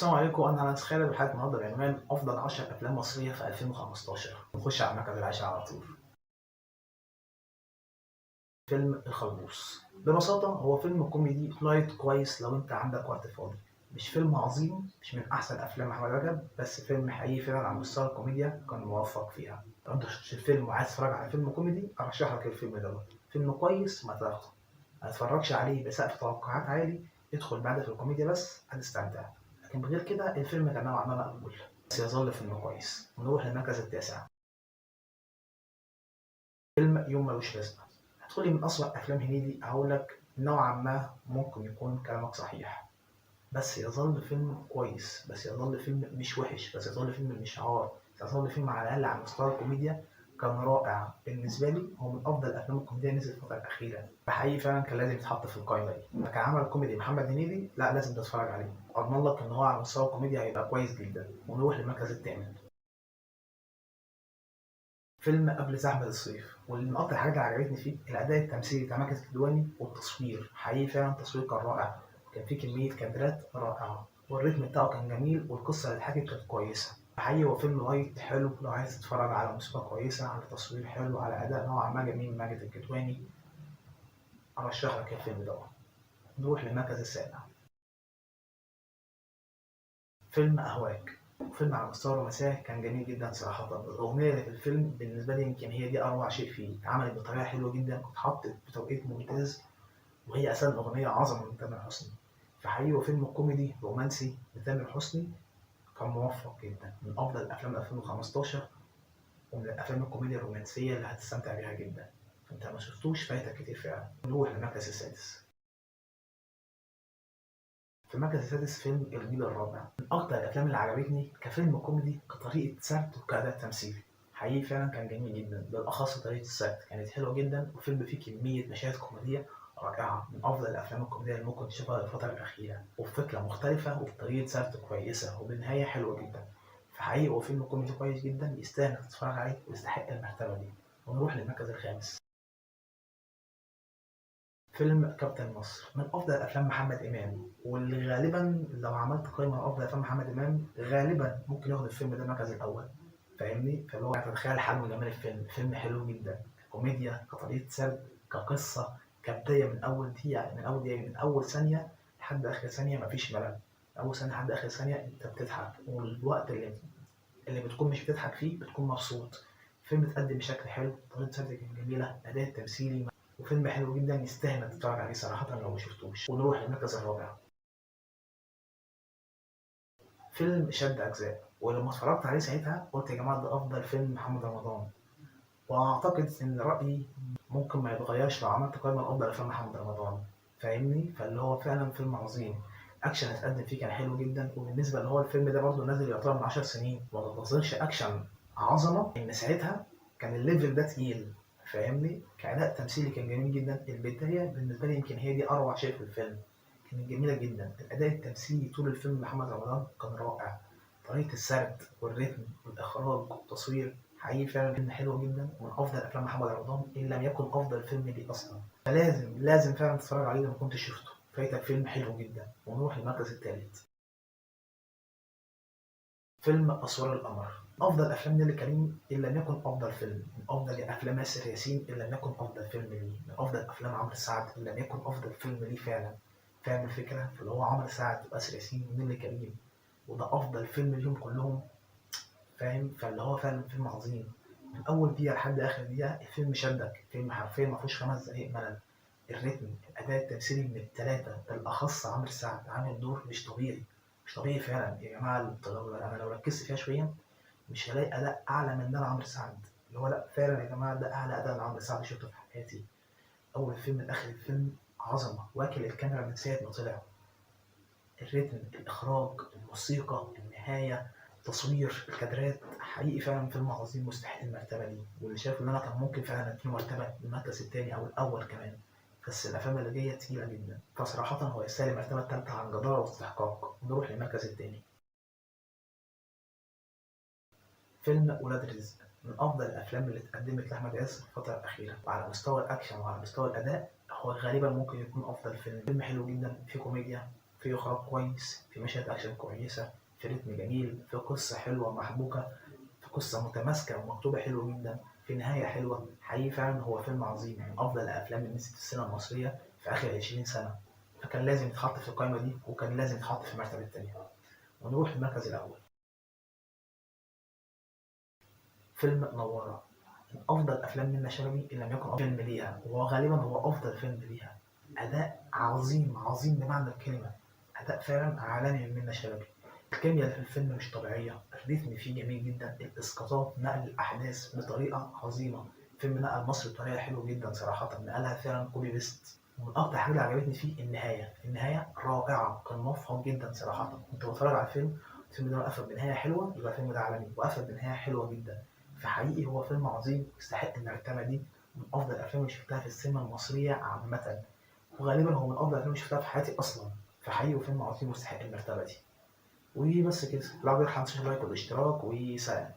السلام عليكم، انا انس خالد وحلقه النهارده بعنوان افضل 10 افلام مصريه في 2015. نخش على المركز العاشر على طول. فيلم الخلبوص ببساطه هو فيلم كوميدي لايت كويس لو انت عندك وقت فاضي. مش فيلم عظيم، مش من احسن افلام احمد رجب، بس فيلم حقيقي فعلا على مستوى الكوميديا كان موفق فيها. لو انت شفتش الفيلم وعايز تتفرج على فيلم كوميدي ارشح لك الفيلم دوت. فيلم كويس ما تاخده، ما تتفرجش عليه بسقف توقعات عالي. ادخل بعد في الكوميديا بس هتستمتع، لكن بغير كده الفيلم كان نوعا ما مقبول، بس يظل فيلم كويس. ونروح للمركز التاسع. فيلم يوم ملوش لازمة. هتقولي من أسوأ أفلام هنيدي، هقول لك نوعا ما ممكن يكون كلامك صحيح، بس يظل فيلم كويس، بس يظل فيلم مش وحش، بس يظل فيلم مش عار، يظل فيلم على الأقل على مستوى الكوميديا كان رائع. بالنسبة لي هو من أفضل الأفلام الكوميدية اللي نزلت الفترة الأخيرة، فحقيقي فعلا كان لازم يتحط في القائمة دي. كعمل كوميدي محمد هنيدي لا، لازم تتفرج عليه. أضمن لك إن هو على مستوى الكوميديا هيبقى كويس جدا. ونروح للمركز الثامن. فيلم قبل زحمة الصيف، واللي من أكتر الحاجات اللي عجبتني فيه الأداء التمثيلي بتاع ماجد الكدواني، والتصوير حقيقي فعلا التصوير كان رائع. كان فيه كمية كادرات رائعة، والريتم بتاعه كان جميل، والقصة اللي اتحكت كانت كويسة. حقيقي هو فيلم لايت حلو لو عايز تتفرج على موسيقى كويسة، على تصوير حلو، على أداء نوعا ما جميل من ماجد الكدواني. أرشح لك الفيلم ده. نروح للمركز السابع. فيلم أهواك. فيلم على مستوى الرومانسية كان جميل جدا صراحة. الأغنية اللي في الفيلم بالنسبة لي يمكن هي دي أروع شيء فيه، اتعملت بطريقة حلوة جدا واتحطت بتوقيت ممتاز، وهي أساسا أغنية عظمة من تامر حسني. فحقيقي هو فيلم كوميدي رومانسي لتامر حسني كان موفق جدا، من أفضل الأفلام 2015، ومن الأفلام الكوميديا الرومانسية اللي هتستمتع بيها جدا. فأنت ما شفتوش فايتك كتير فعلا. نروح للمركز السادس. في المركز السادس فيلم الجيل الرابع. من أكتر الأفلام اللي عجبتني كفيلم كوميدي، كطريقة سرد وكأداء تمثيلي. حقيقي فعلا كان جميل جدا، بالأخص طريقة السرد كانت حلوة جدا، وفيلم فيه كمية مشاهد كوميدية رائعة، من أفضل الأفلام الكوميدية اللي ممكن تشوفها الفترة الأخيرة، وبفكرة مختلفة وبطريقة سرد كويسة وبنهاية حلوة جدا. فحقيقي هو فيلم كوميدي كويس جدا، يستاهل إنك تتفرج عليه ويستحق المرتبة دي. ونروح للمركز الخامس. فيلم كابتن مصر، من افضل افلام محمد امام، واللي غالبا لو عملت قائمه افضل افلام محمد امام غالبا ممكن ياخد الفيلم ده المركز الاول. فاهمني؟ فاللي هو تتخيل حجم وجمال الفيلم. فيلم حلو جدا، كوميديا، كطريقه سرد، كقصه، كبدايه، من اول دقيقه، من اول ثانيه لحد اخر ثانيه مفيش ملل. من اول ثانيه لحد اخر ثانيه انت بتضحك، والوقت اللي بتكون مش بتضحك فيه بتكون مبسوط. فيلم اتقدم بشكل حلو، طريقة سرد كانت جميلة، أداء تمثيلي، وفيلم حلو جدا يستاهل انك تتفرج عليه صراحة لو ما شفتوش. ونروح للمركز الرابع. فيلم شد أجزاء، ولما اتفرجت عليه ساعتها قلت يا جماعة ده أفضل فيلم محمد رمضان. وأعتقد إن رأيي ممكن ما يتغيرش لو عملت قائمة لأفضل أفلام محمد رمضان. فاهمني؟ فاللي هو فعلا فيلم عظيم. أكشن اتقدم فيه كان حلو جدا، وبالنسبة اللي هو الفيلم ده برضه نازل يعتبر من 10 سنين، ما تنتظرش أكشن عظمة إن ساعتها كان الليفل ده تقيل. فاهمني؟ كأداء تمثيلي كان جميل جدا. البداية بالنسبة لي يمكن هي دي أروع شيء في الفيلم، كانت جميلة جدا. الأداء التمثيلي طول الفيلم محمد رمضان كان رائع، طريقة السرد والريتم والإخراج والتصوير. حقيقي فعلا فيلم حلو جدا، ومن أفضل أفلام محمد رمضان إن لم يكن أفضل فيلم ليه أصلا. فلازم فعلا تتفرج عليه لو ما كنتش شفته، فايتك فيلم حلو جدا. ونروح للمركز الثالث. فيلم أسوار القمر، أفضل أفلام نيللي كريم إن لم يكن أفضل فيلم، من أفضل أفلام آسر ياسين إن لم يكن أفضل فيلم ليه، من أفضل أفلام عمرو سعد إن لم يكن أفضل فيلم ليه فعلا. فاهم الفكرة؟ فاللي هو عمرو سعد وآسر ياسين ونيللي كريم، وده أفضل فيلم ليهم كلهم. فاهم؟ فاللي هو فعلا فيلم عظيم. من أول دقيقة لحد آخر دقيقة الفيلم شدك، الفيلم حرفيا ما فيهوش 5 دقايق ملل. الريتم، الأداء التمثيلي من التلاتة، بالأخص عمرو سعد عامل دور مش طبيعي. مش طبيعي فعلا يا جماعة. أنا لو ركزت فيها شوية مش هلاقي أداء أعلى من ده لعمرو سعد. اللي هو لأ فعلا يا جماعة ده أعلى أداء لعمرو سعد شفته في حياتي. أول الفيلم لآخر الفيلم عظمة، واكل الكاميرا من ساعة ما طلع. الريتم، الإخراج، الموسيقى، النهاية، التصوير، الكادرات، حقيقي فعلا فيلم عظيم مستحق المرتبة دي. واللي شايف إن أنا كان ممكن فعلا أديله مرتبة المركز التاني أو الأول كمان. بس الأفلام اللي جاية تقيلة جدا، فصراحة هو يستاهل المرتبة التالتة عن جدارة واستحقاق. نروح للمركز التاني. فيلم ولاد رزق، من أفضل الأفلام اللي اتقدمت لأحمد عز في الفترة الأخيرة، وعلى مستوى الأكشن وعلى مستوى الأداء هو غالبا ممكن يكون أفضل فيلم. فيلم حلو جدا، فيه كوميديا، في إخراج كويس، في مشاهد أكشن كويسة، في رتم جميل، في قصة حلوة محبوكة، في قصة متماسكة ومكتوبة حلو جدا، في نهاية حلوة. حقيقي فعلا هو فيلم عظيم، من أفضل الأفلام اللي نزلت في السينما المصرية في آخر 20 سنة. فكان لازم يتحط في القائمة دي، وكان لازم يتحط في المرتبة التانية. ونروح المركز الأول. فيلم نوارة، من أفضل أفلام منة شلبي إن لم يكن أفضل فيلم ليها، وغالبا هو أفضل فيلم ليها. أداء عظيم عظيم بمعنى الكلمة، أداء فعلا عالمي من منة شلبي. الكيمياء اللي في الفيلم مش طبيعية، الريتم فيه جميل جدا، الإسقاطات نقل الأحداث بطريقة عظيمة. الفيلم نقل مصر بطريقة حلوة جدا صراحة، نقلها فعلا كوبي بيست. ومن أكتر حاجة اللي عجبتني فيه النهاية رائعة، كان موفق جدا صراحة. كنت بتفرج على الفيلم ده قفل بنهاية حلوة، يبقى الفيلم ده عالمي، وقفل بنهاية حلوة جدا. فحقيقي هو فيلم عظيم يستحق المرتبة دي، من أفضل الأفلام اللي شفتها في السينما المصرية عامة، وغالبا هو من أفضل الأفلام اللي شفتها في حياتي أصلا. فحقيقي هو فيلم عظيم ويستحق المرتبة دي. وبس كده، لا يرحم لايك والاشتراك وسلام.